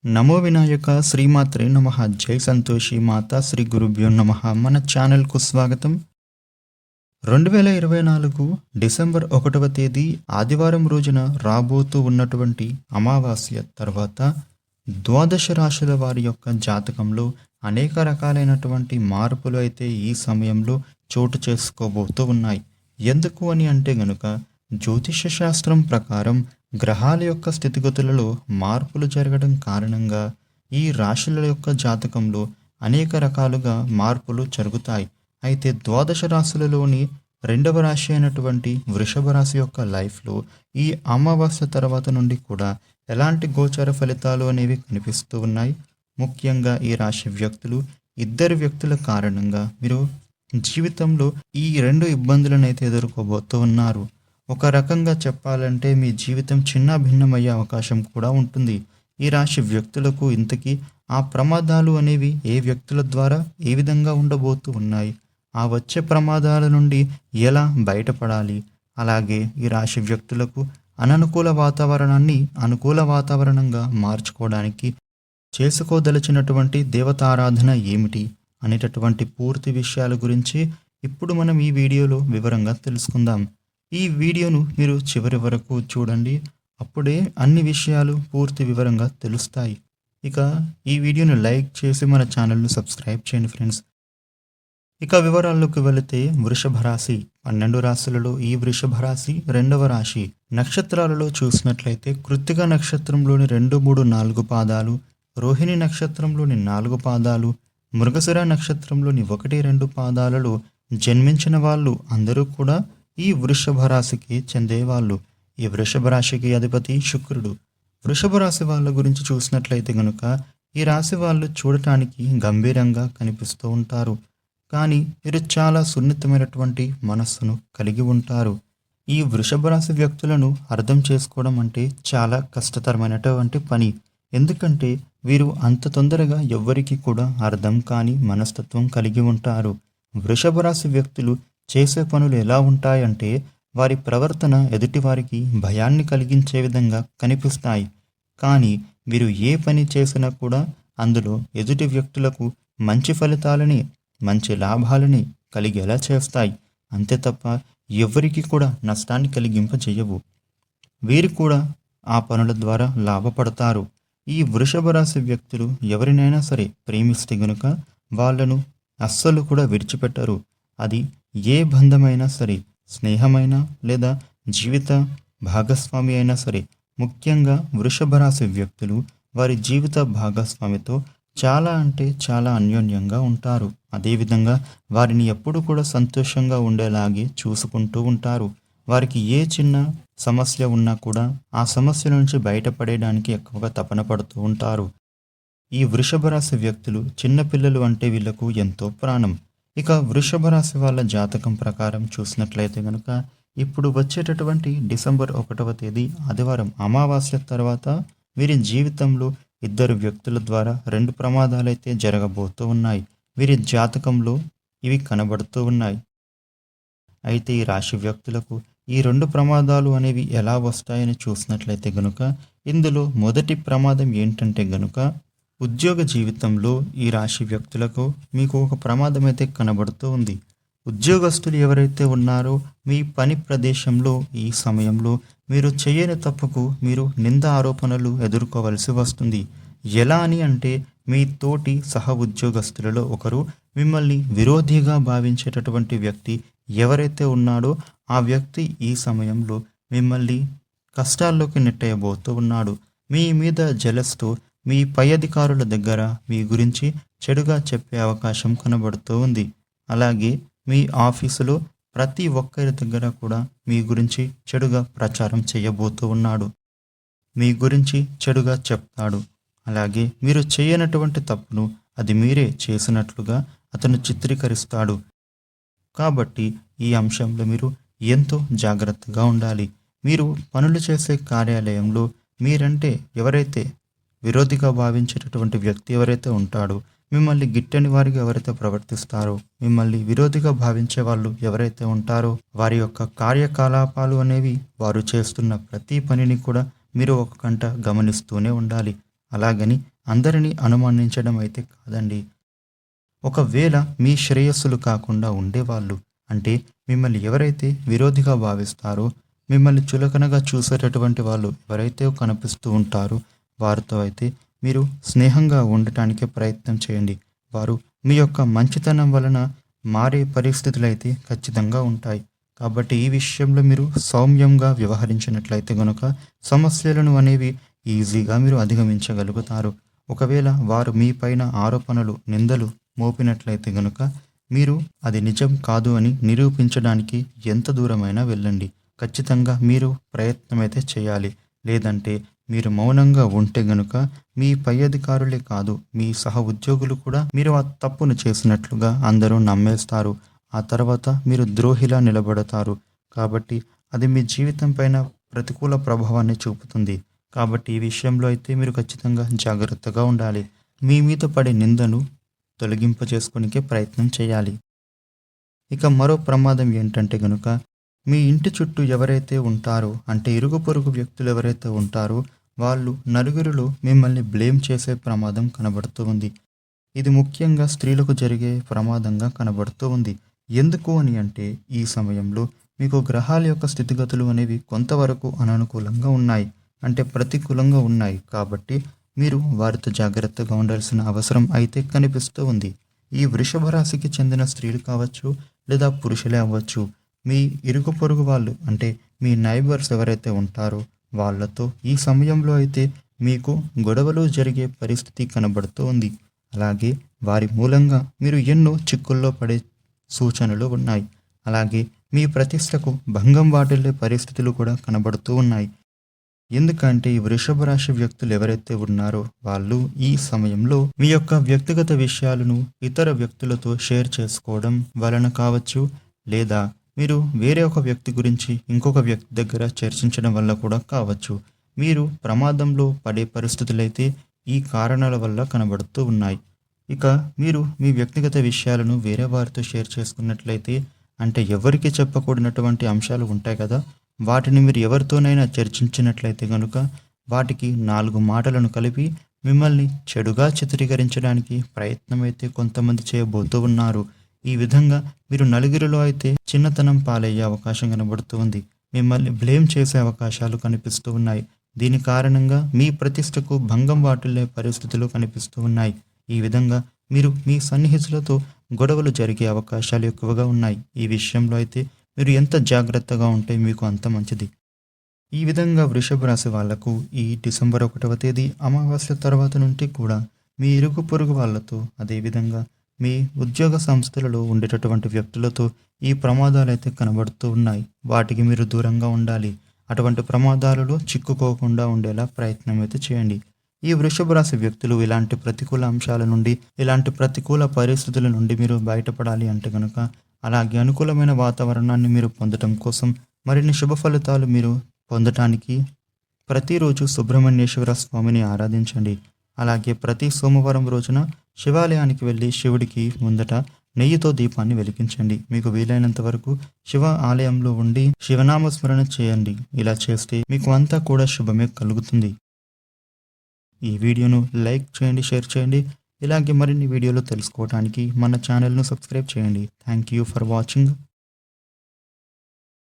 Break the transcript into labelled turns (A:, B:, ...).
A: నమో వినాయక శ్రీమాత్రే నమః. జై సంతోషి మాతా శ్రీ గురుభ్యో నమః. మన ఛానల్కు స్వాగతం. 2024 డిసెంబర్ 1వ తేదీ ఆదివారం రోజున రాబోతూ ఉన్నటువంటి అమావాస్య తర్వాత ద్వాదశ రాశుల వారి యొక్క జాతకంలో అనేక రకాలైనటువంటి మార్పులు అయితే ఈ సమయంలో చోటు చేసుకోబోతూ ఉన్నాయి. ఎందుకు అని అంటే గనుక జ్యోతిష శాస్త్రం ప్రకారం గ్రహాల యొక్క స్థితిగతులలో మార్పులు జరగడం కారణంగా ఈ రాశుల యొక్క జాతకంలో అనేక రకాలుగా మార్పులు జరుగుతాయి. అయితే ద్వాదశ రాశులలోని రెండవ రాశి అయినటువంటి వృషభ రాశి యొక్క లైఫ్లో ఈ అమావాస్య తర్వాత నుండి కూడా ఎలాంటి గోచర ఫలితాలు అనేవి కనిపిస్తూ ఉన్నాయి. ముఖ్యంగా ఈ రాశి వ్యక్తులు, ఇద్దరు వ్యక్తుల కారణంగా మీరు జీవితంలో ఈ రెండు ఇబ్బందులను అయితే ఎదుర్కోబోతూ ఉన్నారు. ఒక రకంగా చెప్పాలంటే మీ జీవితం చిన్న భిన్నమయ్యే అవకాశం కూడా ఉంటుంది. ఈ రాశి వ్యక్తులకు ఇంతకీ ఆ ప్రమాదాలు అనేవి ఏ వ్యక్తుల ద్వారా ఏ విధంగా ఉండబోతూ ఉన్నాయి, ఆ వచ్చే ప్రమాదాల నుండి ఎలా బయటపడాలి, అలాగే ఈ రాశి వ్యక్తులకు అననుకూల వాతావరణాన్ని అనుకూల వాతావరణంగా మార్చుకోవడానికి చేసుకోదలిచినటువంటి దేవతారాధన ఏమిటి అనేటటువంటి పూర్తి విషయాల గురించి ఇప్పుడు మనం ఈ వీడియోలో వివరంగా తెలుసుకుందాం. ఈ వీడియోను మీరు చివరి వరకు చూడండి, అప్పుడే అన్ని విషయాలు పూర్తి వివరంగా తెలుస్తాయి. ఇక ఈ వీడియోను లైక్ చేసి మన ఛానల్ను సబ్స్క్రైబ్ చేయండి ఫ్రెండ్స్. ఇక వివరాల్లోకి వెళితే వృషభ రాశి 12 రాశులలో ఈ వృషభ రాశి రెండవ రాశి. నక్షత్రాలలో చూసినట్లయితే కృత్తిక నక్షత్రంలోని 2, 3, 4 పాదాలు, రోహిణి నక్షత్రంలోని 4 పాదాలు, మృగశిర నక్షత్రంలోని 1, 2 పాదాలలో జన్మించిన వాళ్ళు అందరూ కూడా ఈ వృషభ రాశికి చెందేవాళ్ళు. ఈ వృషభ రాశికి అధిపతి శుక్రుడు. వృషభ రాశి వాళ్ళ గురించి చూసినట్లయితే గనుక ఈ రాశి వాళ్ళు చూడటానికి గంభీరంగా కనిపిస్తూ ఉంటారు, కానీ వీరు చాలా సున్నితమైనటువంటి మనస్సును కలిగి ఉంటారు. ఈ వృషభ రాశి వ్యక్తులను అర్థం చేసుకోవడం అంటే చాలా కష్టతరమైనటువంటి పని. ఎందుకంటే వీరు అంత తొందరగా ఎవ్వరికి కూడా అర్థం కాని మనస్తత్వం కలిగి ఉంటారు. వృషభ రాశి వ్యక్తులు చేసే పనులు ఎలా ఉంటాయంటే వారి ప్రవర్తన ఎదుటివారికి భయాన్ని కలిగించే విధంగా కనిపిస్తాయి. కానీ వీరు ఏ పని చేసినా కూడా అందులో ఎదుటి వ్యక్తులకు మంచి ఫలితాలని, మంచి లాభాలని కలిగేలా చేస్తాయి. అంతే తప్ప ఎవరికి కూడా నష్టాన్ని కలిగింపజేయవు. వీరు కూడా ఆ పనుల ద్వారా లాభపడతారు. ఈ వృషభ రాశి వ్యక్తులు ఎవరినైనా సరే ప్రేమిస్తే గనుక వాళ్ళను అస్సలు కూడా విడిచిపెట్టరు. అది ఏ బంధమైనా సరే, స్నేహమైనా లేదా జీవిత భాగస్వామి అయినా సరే. ముఖ్యంగా వృషభ రాశి వ్యక్తులు వారి జీవిత భాగస్వామితో చాలా అంటే చాలా అన్యోన్యంగా ఉంటారు. అదేవిధంగా వారిని ఎప్పుడు కూడా సంతోషంగా ఉండేలాగే చూసుకుంటూ ఉంటారు. వారికి ఏ చిన్న సమస్య ఉన్నా కూడా ఆ సమస్య నుంచి బయటపడేయడానికి ఎక్కువగా తపన పడుతూ ఉంటారు. ఈ వృషభ రాశి వ్యక్తులు చిన్నపిల్లలు అంటే వీళ్లకు ఎంతో ప్రాణం. ఇక వృషభ రాశి వాళ్ళ జాతకం ప్రకారం చూసినట్లయితే కనుక ఇప్పుడు వచ్చేటటువంటి డిసెంబర్ 1వ తేదీ ఆదివారం అమావాస్య తర్వాత వీరి జీవితంలో ఇద్దరు వ్యక్తుల ద్వారా 2 ప్రమాదాలైతే జరగబోతూ ఉన్నాయి. వీరి జాతకంలో ఇవి కనబడుతూ ఉన్నాయి. అయితే ఈ రాశి వ్యక్తులకు ఈ 2 ప్రమాదాలు అనేవి ఎలా వస్తాయని చూసినట్లయితే గనుక ఇందులో మొదటి ప్రమాదం ఏంటంటే గనుక ఉద్యోగ జీవితంలో ఈ రాశి వ్యక్తులకు మీకు ఒక ప్రమాదం అయితే కనబడుతూ ఉంది. ఉద్యోగస్తులు ఎవరైతే ఉన్నారో మీ పని ప్రదేశంలో ఈ సమయంలో మీరు చేయని తప్పుకు మీరు నింద ఆరోపణలు ఎదుర్కోవలసి వస్తుంది. ఎలా అని అంటే మీ తోటి సహ ఉద్యోగస్తులలో ఒకరు మిమ్మల్ని విరోధిగా భావించేటటువంటి వ్యక్తి ఎవరైతే ఉన్నాడో ఆ వ్యక్తి ఈ సమయంలో మిమ్మల్ని కష్టాల్లోకి నెట్టేయబోతూ ఉన్నాడు. మీ మీద జలస్తో మీ పై అధికారుల దగ్గర మీ గురించి చెడుగా చెప్పే అవకాశం కనబడుతూ ఉంది. అలాగే మీ ఆఫీసులో ప్రతి ఒక్కరి దగ్గర కూడా మీ గురించి చెడుగా ప్రచారం చేయబోతూ ఉన్నాడు. మీ గురించి చెడుగా చెప్తాడు. అలాగే మీరు చేయనటువంటి తప్పును అది మీరే చేసినట్లుగా అతను చిత్రీకరిస్తాడు. కాబట్టి ఈ అంశంలో మీరు ఎంతో జాగ్రత్తగా ఉండాలి. మీరు పనులు చేసే కార్యాలయంలో మీరంటే ఎవరైతే విరోధిగా భావించేటటువంటి వ్యక్తి ఎవరైతే ఉంటాడో, మిమ్మల్ని గిట్టని వారికి ఎవరైతే ప్రవర్తిస్తారో, మిమ్మల్ని విరోధిగా భావించే వాళ్ళు ఎవరైతే ఉంటారో వారి యొక్క కార్యకలాపాలు అనేవి వారు చేస్తున్న ప్రతి పనిని కూడా మీరు ఒక కంట గమనిస్తూనే ఉండాలి. అలాగని అందరినీ అనుమానించడం అయితే కాదండి. ఒకవేళ మీ శ్రేయస్సులు కాకుండా ఉండేవాళ్ళు, అంటే మిమ్మల్ని ఎవరైతే విరోధిగా భావిస్తారో, మిమ్మల్ని చులకనగా చూసేటటువంటి వాళ్ళు ఎవరైతే కనిపిస్తూ ఉంటారో, వారితో అయితే మీరు స్నేహంగా ఉండటానికి ప్రయత్నం చేయండి. వారు మీ యొక్క మంచితనం వలన మారే పరిస్థితులైతే ఖచ్చితంగా ఉంటాయి. కాబట్టి ఈ విషయంలో మీరు సౌమ్యంగా వ్యవహరించినట్లయితే గనుక సమస్యలను అనేవి ఈజీగా మీరు అధిగమించగలుగుతారు. ఒకవేళ వారు మీ పైన ఆరోపణలు, నిందలు మోపినట్లయితే గనుక మీరు అది నిజం కాదు అని నిరూపించడానికి ఎంత దూరమైనా వెళ్ళండి. ఖచ్చితంగా మీరు ప్రయత్నమైతే చేయాలి. లేదంటే మీరు మౌనంగా ఉంటే గనుక మీ పై అధికారులే కాదు, మీ సహ ఉద్యోగులు కూడా మీరు ఆ తప్పును చేసినట్లుగా అందరూ నమ్మేస్తారు. ఆ తర్వాత మీరు ద్రోహిలా నిలబడతారు. కాబట్టి అది మీ జీవితం పైన ప్రతికూల ప్రభావాన్ని చూపుతుంది. కాబట్టి ఈ విషయంలో అయితే మీరు ఖచ్చితంగా జాగ్రత్తగా ఉండాలి. మీ మీద పడే నిందను తొలగింపజేసుకోనికే ప్రయత్నం చేయాలి. ఇక మరో ప్రమాదం ఏంటంటే గనుక మీ ఇంటి చుట్టూ ఎవరైతే ఉంటారో, అంటే ఇరుగు పొరుగు వ్యక్తులు ఎవరైతే ఉంటారో వాళ్ళు నలుగురిలో మిమ్మల్ని బ్లేమ్ చేసే ప్రమాదం కనబడుతూ ఉంది. ఇది ముఖ్యంగా స్త్రీలకు జరిగే ప్రమాదంగా కనబడుతూ ఉంది. ఎందుకు అని అంటే ఈ సమయంలో మీకు గ్రహాల యొక్క స్థితిగతులు అనేవి కొంతవరకు అననుకూలంగా ఉన్నాయి, అంటే ప్రతికూలంగా ఉన్నాయి. కాబట్టి మీరు వారితో జాగ్రత్తగా ఉండాల్సిన అవసరం అయితే కనిపిస్తూ ఉంది. ఈ వృషభ రాశికి చెందిన స్త్రీలు కావచ్చు, లేదా పురుషులే అవ్వచ్చు, మీ ఇరుగు పొరుగు వాళ్ళు, అంటే మీ నైబర్స్ ఎవరైతే ఉంటారో వాళ్ళతో ఈ సమయంలో అయితే మీకు గొడవలు జరిగే పరిస్థితి కనబడుతూ ఉంది. అలాగే వారి మూలంగా మీరు ఎన్నో చిక్కుల్లో పడే సూచనలు ఉన్నాయి. అలాగే మీ ప్రతిష్టకు భంగం వాటిల్లే పరిస్థితులు కూడా కనబడుతూ ఉన్నాయి. ఎందుకంటే ఈ వృషభ రాశి వ్యక్తులు ఎవరైతే ఉన్నారో వాళ్ళు ఈ సమయంలో మీ యొక్క వ్యక్తిగత విషయాలను ఇతర వ్యక్తులతో షేర్ చేసుకోవడం వలన కావచ్చు, లేదా మీరు వేరే ఒక వ్యక్తి గురించి ఇంకొక వ్యక్తి దగ్గర చర్చించడం వల్ల కూడా కావచ్చు, మీరు ప్రమాదంలో పడే పరిస్థితులైతే ఈ కారణాల వల్ల కనబడుతూ ఉన్నాయి. ఇక మీరు మీ వ్యక్తిగత విషయాలను వేరే వారితో షేర్ చేసుకున్నట్లయితే, అంటే ఎవరికి చెప్పకూడనటువంటి అంశాలు ఉంటాయి కదా, వాటిని మీరు ఎవరితోనైనా చర్చించినట్లయితే కనుక వాటికి 4 మాటలను కలిపి మిమ్మల్ని చెడుగా చిత్రీకరించడానికి ప్రయత్నం అయితే కొంతమంది చేయబోతూ ఉన్నారు. ఈ విధంగా మీరు నలుగురిలో అయితే చిన్నతనం పాలయ్యే అవకాశం కనబడుతూ ఉంది. మిమ్మల్ని బ్లేమ్ చేసే అవకాశాలు కనిపిస్తూ ఉన్నాయి. దీని కారణంగా మీ ప్రతిష్టకు భంగం వాటిల్లే పరిస్థితులు కనిపిస్తూ ఉన్నాయి. ఈ విధంగా మీరు మీ సన్నిహితులతో గొడవలు జరిగే అవకాశాలు ఎక్కువగా ఉన్నాయి. ఈ విషయంలో అయితే మీరు ఎంత జాగ్రత్తగా ఉంటే మీకు అంత మంచిది. ఈ విధంగా వృషభ రాశి వాళ్లకు ఈ డిసెంబర్ 1వ తేదీ అమావాస్య తర్వాత నుండి కూడా మీ ఇరుగు పొరుగు వాళ్ళతో, అదేవిధంగా మీ ఉద్యోగ సంస్థలలో ఉండేటటువంటి వ్యక్తులతో ఈ ప్రమాదాలు అయితే కనబడుతూ ఉన్నాయి. వాటికి మీరు దూరంగా ఉండాలి. అటువంటి ప్రమాదాలలో చిక్కుకోకుండా ఉండేలా ప్రయత్నం అయితే చేయండి. ఈ వృషభ రాశి వ్యక్తులు ఇలాంటి ప్రతికూల అంశాల నుండి, ఇలాంటి ప్రతికూల పరిస్థితుల నుండి మీరు బయటపడాలి అంటే కనుక, అలాగే అనుకూలమైన వాతావరణాన్ని మీరు పొందడం కోసం, మరిన్ని శుభ ఫలితాలు మీరు పొందటానికి ప్రతిరోజు సుబ్రహ్మణ్యేశ్వర స్వామిని ఆరాధించండి. అలాగే ప్రతి సోమవారం రోజున శివాలయానికి వెళ్ళి శివుడికి ముందట నెయ్యితో దీపాన్ని వెలిగించండి. మీకు వీలైనంత వరకు శివ ఆలయంలో ఉండి శివనామస్మరణ చేయండి. ఇలా చేస్తే మీకు అంతా కూడా శుభమే కలుగుతుంది. ఈ వీడియోను లైక్ చేయండి, షేర్ చేయండి. ఇలాగే మరిన్ని వీడియోలు తెలుసుకోవడానికి మన ఛానల్ను సబ్స్క్రైబ్ చేయండి. Thank you for watching.